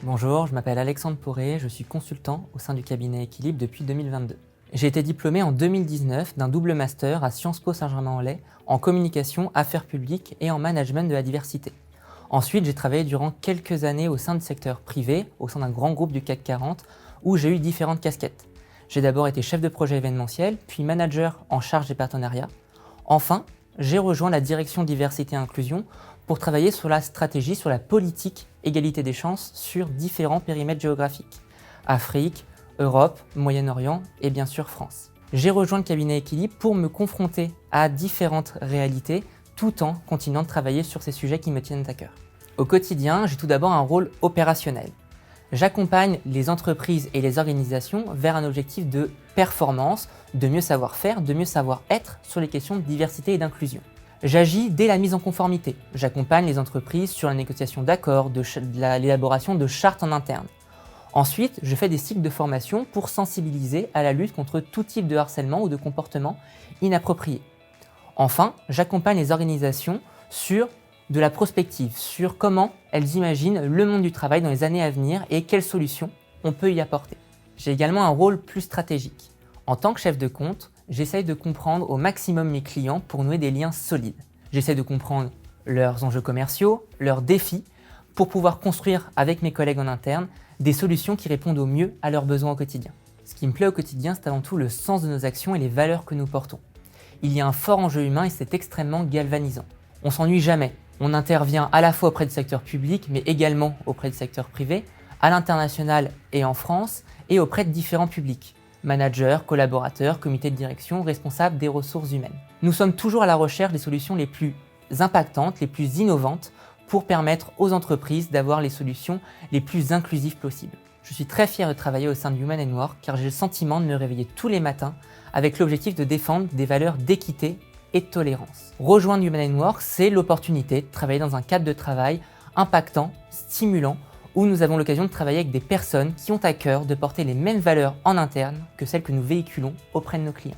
Bonjour, je m'appelle Alexandre Poré, je suis consultant au sein du cabinet Équilibre depuis 2022. J'ai été diplômé en 2019 d'un double master à Sciences Po Saint-Germain-en-Laye en communication, affaires publiques et en management de la diversité. Ensuite, j'ai travaillé durant quelques années au sein du secteur privé, au sein d'un grand groupe du CAC 40, où j'ai eu différentes casquettes. J'ai d'abord été chef de projet événementiel, puis manager en charge des partenariats. Enfin, j'ai rejoint la direction diversité et inclusion pour travailler sur la stratégie, sur la politique égalité des chances sur différents périmètres géographiques. Afrique, Europe, Moyen-Orient et bien sûr France. J'ai rejoint le cabinet Équilibre pour me confronter à différentes réalités tout en continuant de travailler sur ces sujets qui me tiennent à cœur. Au quotidien, j'ai tout d'abord un rôle opérationnel. J'accompagne les entreprises et les organisations vers un objectif de performance, de mieux savoir faire, de mieux savoir être sur les questions de diversité et d'inclusion. J'agis dès la mise en conformité. J'accompagne les entreprises sur la négociation d'accords, l'élaboration de chartes en interne. Ensuite, je fais des cycles de formation pour sensibiliser à la lutte contre tout type de harcèlement ou de comportement inapproprié. Enfin, j'accompagne les organisations sur de la prospective, sur comment elles imaginent le monde du travail dans les années à venir et quelles solutions on peut y apporter. J'ai également un rôle plus stratégique. En tant que chef de compte, j'essaye de comprendre au maximum mes clients pour nouer des liens solides. J'essaie de comprendre leurs enjeux commerciaux, leurs défis, pour pouvoir construire avec mes collègues en interne des solutions qui répondent au mieux à leurs besoins au quotidien. Ce qui me plaît au quotidien, c'est avant tout le sens de nos actions et les valeurs que nous portons. Il y a un fort enjeu humain et c'est extrêmement galvanisant. On s'ennuie jamais. On intervient à la fois auprès du secteur public, mais également auprès du secteur privé, à l'international et en France, et auprès de différents publics. Managers, collaborateurs, comités de direction, responsables des ressources humaines. Nous sommes toujours à la recherche des solutions les plus impactantes, les plus innovantes, pour permettre aux entreprises d'avoir les solutions les plus inclusives possibles. Je suis très fier de travailler au sein de Human & Work car j'ai le sentiment de me réveiller tous les matins avec l'objectif de défendre des valeurs d'équité et de tolérance. Rejoindre Human & Work, c'est l'opportunité de travailler dans un cadre de travail impactant, stimulant, où nous avons l'occasion de travailler avec des personnes qui ont à cœur de porter les mêmes valeurs en interne que celles que nous véhiculons auprès de nos clients.